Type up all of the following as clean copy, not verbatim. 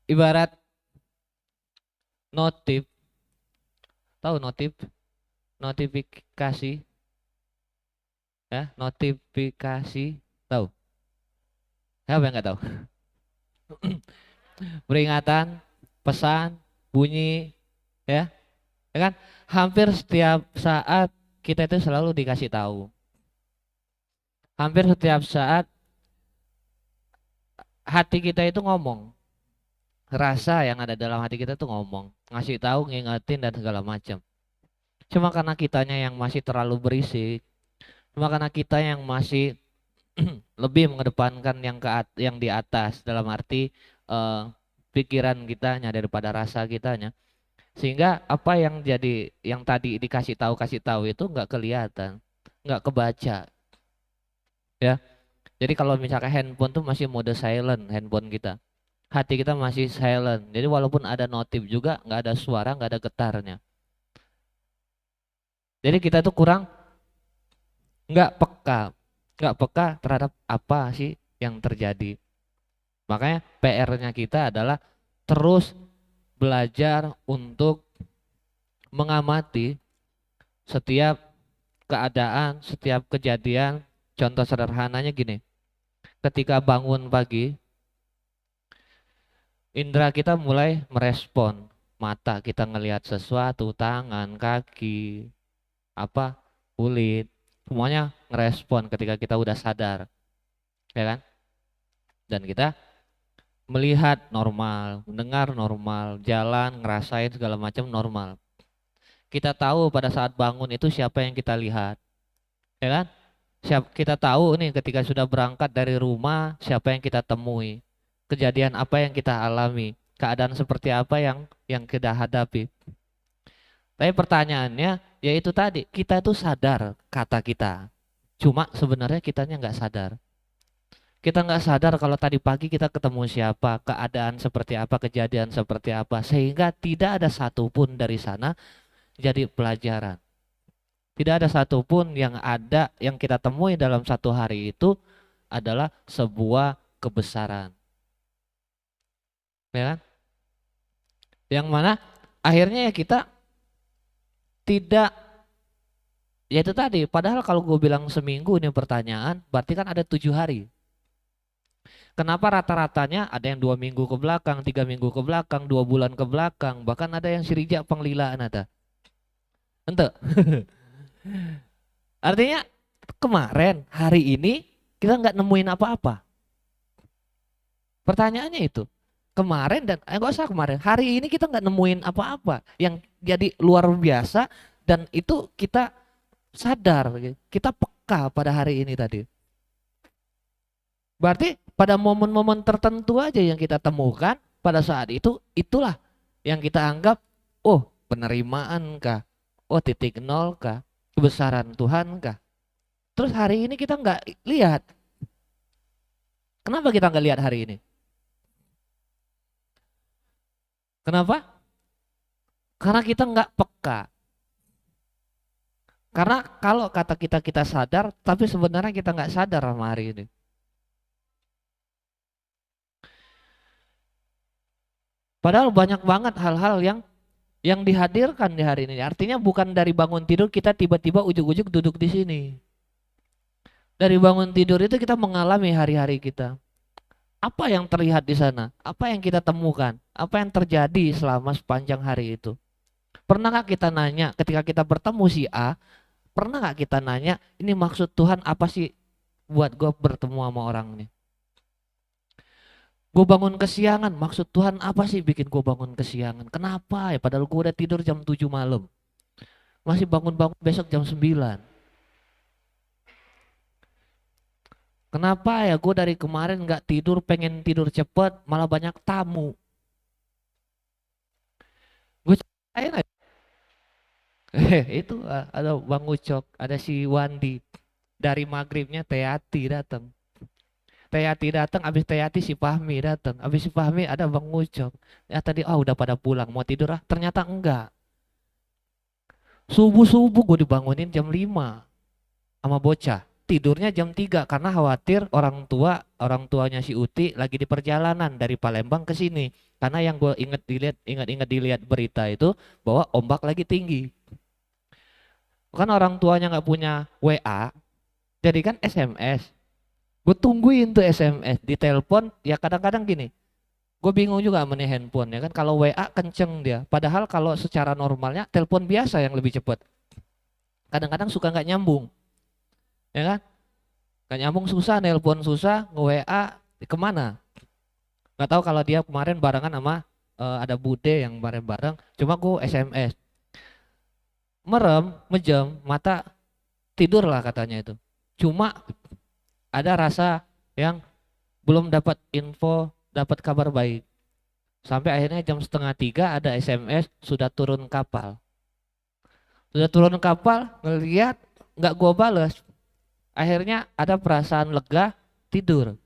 Ibarat notif, tahu notif, notifikasi, ya, notifikasi, tahu? Siapa yang nggak tahu? Peringatan, pesan, bunyi, ya, ya kan? Hampir setiap saat kita itu selalu dikasih tahu. Hampir setiap saat hati kita itu ngomong, rasa yang ada dalam hati kita tuh ngomong, ngasih tahu, ngingetin dan segala macam. Cuma karena kitanya yang masih terlalu berisik, cuma karena kita yang masih lebih mengedepankan yang di atas dalam arti eh, pikiran kitanya daripada rasa kitanya, sehingga apa yang jadi yang tadi dikasih tahu kasih tahu itu nggak kelihatan, nggak kebaca, ya. Jadi kalau misalkan handphone tuh masih mode silent, handphone kita, hati kita masih silent, jadi walaupun ada notif juga nggak ada suara, nggak ada getarnya. Jadi kita tuh kurang, nggak peka, nggak peka terhadap apa sih yang terjadi. Makanya PR-nya kita adalah terus belajar untuk mengamati setiap keadaan, setiap kejadian. Contoh sederhananya gini, ketika bangun pagi, indera kita mulai merespon. Mata kita ngelihat sesuatu, tangan, kaki, apa, kulit, semuanya ngerespon ketika kita udah sadar, ya kan? Dan kita melihat normal, mendengar normal, jalan, ngerasain segala macam normal. Kita tahu pada saat bangun itu siapa yang kita lihat, ya kan? Kita tahu nih ketika sudah berangkat dari rumah siapa yang kita temui, kejadian apa yang kita alami, keadaan seperti apa yang kita hadapi. Tapi pertanyaannya yaitu tadi, kita itu sadar kata kita, cuma sebenarnya kitanya nggak sadar. Kita nggak sadar kalau tadi pagi kita ketemu siapa, keadaan seperti apa, kejadian seperti apa, sehingga tidak ada satupun dari sana jadi pelajaran. Tidak ada satupun yang kita temui dalam satu hari itu adalah sebuah kebesaran, ya kan? Yang mana akhirnya ya kita tidak, ya itu tadi. Padahal kalau gue bilang seminggu ini pertanyaan, berarti kan ada 7 hari. Kenapa rata-ratanya ada yang 2 minggu ke belakang, 3 minggu ke belakang, 2 bulan ke belakang, bahkan ada yang sirijak penglilaan ada. Ente. Artinya kemarin, hari ini kita nggak nemuin apa-apa. Pertanyaannya itu. Kemarin dan nggak usah kemarin, hari ini kita nggak nemuin apa-apa yang jadi luar biasa dan itu kita sadar, kita peka pada hari ini tadi. Berarti pada momen-momen tertentu aja yang kita temukan pada saat itu, itulah yang kita anggap, oh penerimaan kah, oh titik nol kah, kebesaran Tuhan kah. Terus hari ini kita nggak lihat. Kenapa kita nggak lihat hari ini? Kenapa? Karena kita nggak peka. Karena kalau kata kita kita sadar, tapi sebenarnya kita nggak sadar sama hari ini. Padahal banyak banget hal-hal yang dihadirkan di hari ini. Artinya bukan dari bangun tidur kita tiba-tiba ujuk-ujuk duduk di sini. Dari bangun tidur itu kita mengalami hari-hari kita. Apa yang terlihat di sana? Apa yang kita temukan? Apa yang terjadi selama sepanjang hari itu? Pernah nggak kita nanya ketika kita bertemu si A? Pernah nggak kita nanya, ini maksud Tuhan apa sih buat gue bertemu sama orang ini? Gue bangun kesiangan, maksud Tuhan apa sih bikin gue bangun kesiangan? Kenapa ya? Padahal gue udah tidur jam 7 malam. Masih bangun-bangun besok jam 9. Kenapa ya gue dari kemarin nggak tidur, pengen tidur cepet, malah banyak tamu. Gue ceritain aja. Itu ada Bang Ucok, ada si Wandi. Dari maghribnya Teyati datang. Teyati datang, abis Teyati si Fahmi datang. Abis si Fahmi ada Bang Ucok. Ya tadi udah pada pulang, mau tidur ah. Ternyata enggak. Subuh-subuh gue dibangunin jam 5 sama bocah. Tidurnya jam 3 karena khawatir orang tuanya si Uti lagi di perjalanan dari Palembang ke sini. Karena yang gue ingat dilihat berita itu bahwa ombak lagi tinggi. Kan orang tuanya nggak punya WA, jadi kan SMS. Gue tungguin tuh SMS, di telepon ya kadang-kadang gini. Gue bingung juga sama nih handphone ya kan, kalau WA kenceng dia. Padahal kalau secara normalnya telepon biasa yang lebih cepat. Kadang-kadang suka nggak nyambung, ya kan? Nggak nyambung susah, nelpon susah, nge-WA kemana? Nggak tahu kalau dia kemarin barengan sama ada Bude yang bareng-bareng. Cuma gue SMS, merem, mejam, mata tidur lah katanya itu. Cuma ada rasa yang belum dapat info, dapat kabar baik. Sampai akhirnya jam setengah 3 ada SMS sudah turun kapal. Sudah turun kapal, ngelihat nggak gue bales. Akhirnya ada perasaan lega, tidur.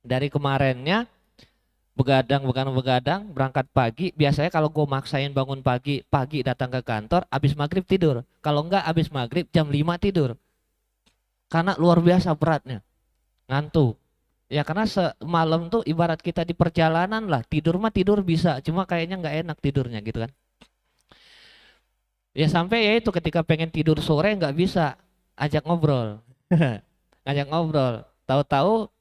Dari kemarinnya begadang berangkat pagi. Biasanya kalau gue maksain bangun pagi datang ke kantor, abis maghrib tidur. Kalau enggak abis maghrib jam 5 tidur. Karena luar biasa beratnya, ngantuk. Ya karena semalam tuh ibarat kita di perjalanan lah, tidur mah tidur bisa, cuma kayaknya nggak enak tidurnya gitu kan. Ya sampai ya itu ketika pengen tidur sore nggak bisa, ajak ngobrol. Ngajak ngobrol. Tahu-tahu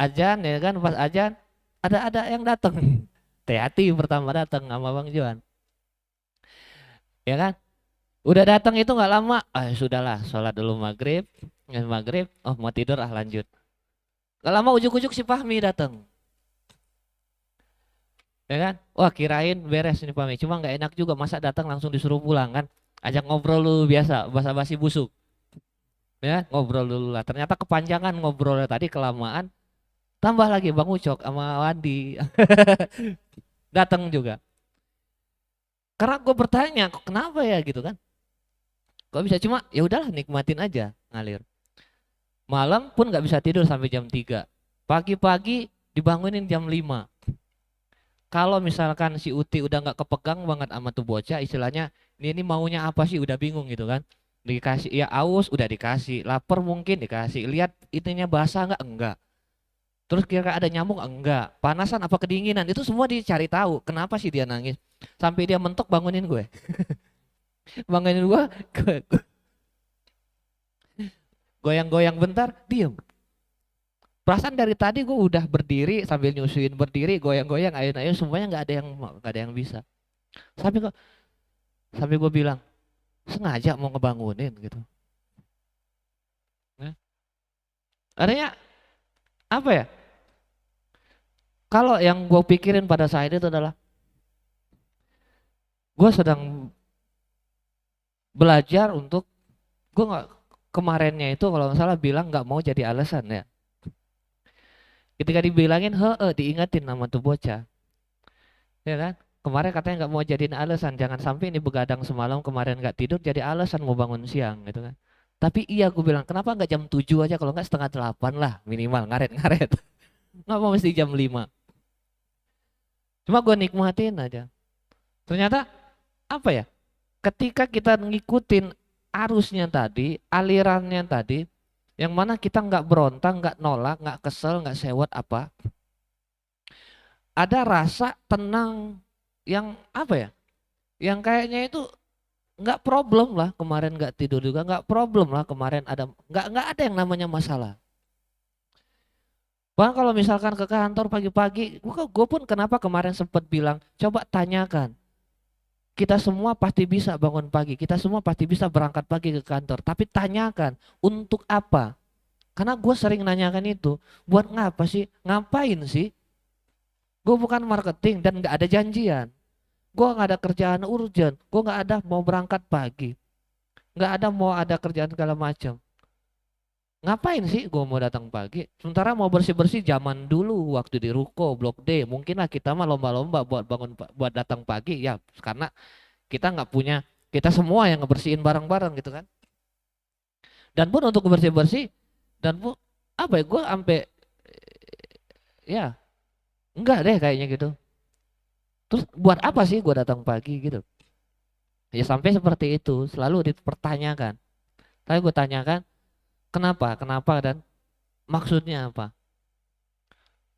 ajan ya kan, pas ajan ada yang datang. Hati pertama datang sama Bang Juan. Ya kan? Udah datang itu nggak lama, sudahlah, sholat dulu maghrib, oh mau tidur lanjut. Gak lama ujuk-ujuk si Fahmi datang, ya kan? Wah kirain beres nih Fahmi, cuma nggak enak juga masa datang langsung disuruh pulang kan? Ajak ngobrol dulu biasa, basa-basi busuk, ya ngobrol dulu lah. Ternyata kepanjangan ngobrolnya tadi kelamaan, tambah lagi Bang Ucok sama Wandi datang juga. Karena gue bertanya, kok kenapa ya gitu kan? Kok bisa, cuma ya udahlah nikmatin aja ngalir. Malam pun nggak bisa tidur sampai jam 3. Pagi-pagi dibangunin jam 5. Kalau misalkan si Uti udah nggak kepegang banget sama tuh bocah, istilahnya ini maunya apa sih udah bingung gitu kan. Dikasih ya aus udah dikasih, lapar mungkin dikasih, lihat itunya basah nggak, enggak. Terus kira ada nyamuk enggak, panasan apa kedinginan, itu semua dicari tahu. Kenapa sih dia nangis? Sampai dia mentok bangunin gue. Bangunin gue, goyang-goyang bentar, diem. Perasaan dari tadi gue udah berdiri sambil nyusuin, berdiri goyang-goyang ayun-ayun, semuanya nggak ada yang bisa. Sampai gue bilang sengaja mau ngebangunin gitu. Nah, artinya apa ya? Kalau yang gue pikirin pada saat itu adalah gue sedang belajar untuk, gue nggak, kemarinnya itu kalau nggak salah bilang nggak mau jadi alasan ya. Ketika dibilangin diingetin nama tuh bocah, ya kan? Kemarin katanya nggak mau jadiin alasan, jangan sampai ini begadang semalam kemarin nggak tidur jadi alasan mau bangun siang gitu kan. Tapi iya aku bilang kenapa nggak jam 7 aja, kalau nggak setengah 8 lah minimal, ngaret-ngaret. Nggak mau mesti jam 5. Cuma gue nikmatin aja. Ternyata apa ya? Ketika kita ngikutin arusnya tadi, alirannya tadi, yang mana kita nggak berontak, nggak nolak, nggak kesel, nggak sewot apa, ada rasa tenang yang apa ya? Yang kayaknya itu nggak problem lah kemarin nggak tidur juga, nggak problem lah kemarin ada, nggak ada yang namanya masalah. Bahkan kalau misalkan ke kantor pagi-pagi, gue pun kenapa kemarin sempat bilang, coba tanyakan. Kita semua pasti bisa bangun pagi, kita semua pasti bisa berangkat pagi ke kantor. Tapi tanyakan, untuk apa? Karena gue sering nanyakan itu, buat ngapa sih? Ngapain sih? Gue bukan marketing dan gak ada janjian. Gue gak ada kerjaan urgent, gue gak ada mau berangkat pagi. Gak ada mau ada kerjaan segala macam. Ngapain sih gue mau datang pagi? Sementara mau bersih-bersih zaman dulu waktu di Ruko, Blok D. Mungkin lah kita mah lomba-lomba buat bangun, buat datang pagi ya, karena kita nggak punya, kita semua yang ngebersihin bareng-bareng gitu kan. Dan pun untuk bersih-bersih, dan pun apa ya, gue sampai ya enggak deh kayaknya gitu. Terus buat apa sih gue datang pagi gitu? Ya sampai seperti itu, selalu dipertanyakan. Tapi gue tanyakan, kenapa dan maksudnya apa?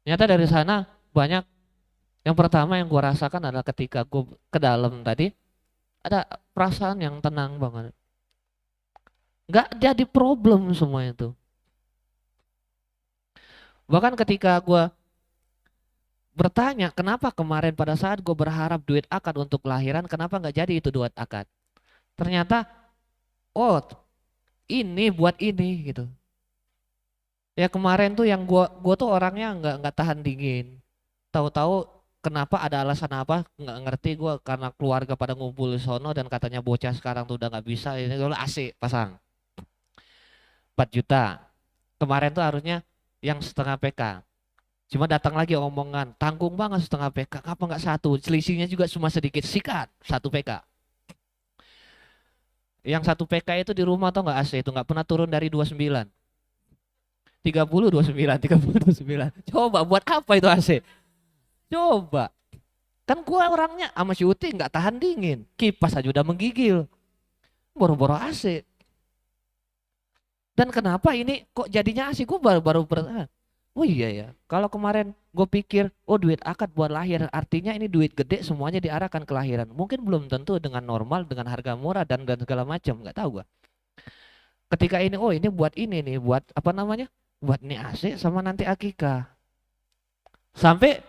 Ternyata dari sana banyak Yang pertama yang gue rasakan adalah ketika gue ke dalam tadi, ada perasaan yang tenang banget. Nggak jadi problem semua itu. Bahkan ketika gue bertanya kenapa kemarin pada saat gue berharap duit akad untuk lahiran, kenapa nggak jadi itu duit akad. Ternyata, oh ini buat ini gitu. Ya kemarin tuh yang gua tuh orangnya nggak tahan dingin. Tahu-tahu kenapa ada alasan apa nggak ngerti gua, karena keluarga pada ngumpul di sono dan katanya bocah sekarang tuh udah nggak bisa, ini dulu AC pasang 4 juta. Kemarin tuh harusnya yang setengah PK. Cuma datang lagi omongan tanggung banget setengah PK, apa nggak satu, selisihnya juga cuma sedikit, sikat 1 PK. Yang 1 PK itu di rumah tuh nggak AC itu nggak pernah turun dari 29. 30 29 30 29. Coba buat apa itu AC? Coba. Kan gua orangnya sama si Uti nggak tahan dingin. Kipas aja udah menggigil. Boro-boro AC. Dan kenapa ini kok jadinya AC? Gue baru pernah. Oh iya ya. Kalau kemarin gue pikir, oh duit akad buat lahir, artinya ini duit gede semuanya diarahkan ke lahiran. Mungkin belum tentu dengan normal, dengan harga murah dan segala macam. Nggak tahu gua. Ketika ini, oh ini buat ini nih, buat apa namanya? Buat nih AC sama nanti akikah. Sampai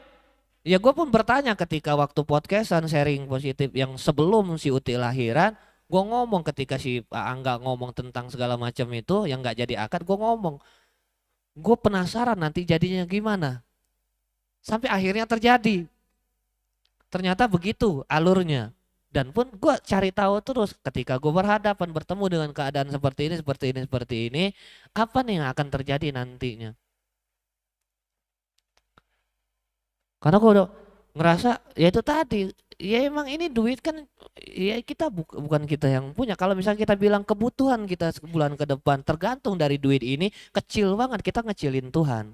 ya gue pun bertanya ketika waktu podcastan sharing positif yang sebelum si Uti lahiran, gue ngomong ketika si Pak Angga ngomong tentang segala macam itu yang nggak jadi akad, gue ngomong, gue penasaran nanti jadinya gimana. Sampai akhirnya terjadi, ternyata begitu alurnya. Dan pun gue cari tahu terus ketika gue berhadapan bertemu dengan keadaan seperti ini, seperti ini, seperti ini, apa nih yang akan terjadi nantinya. Karena gue udah ngerasa ya itu tadi, ya emang ini duit kan ya kita bukan kita yang punya. Kalau misalnya kita bilang kebutuhan kita sebulan ke depan tergantung dari duit ini, kecil banget, kita ngecilin Tuhan.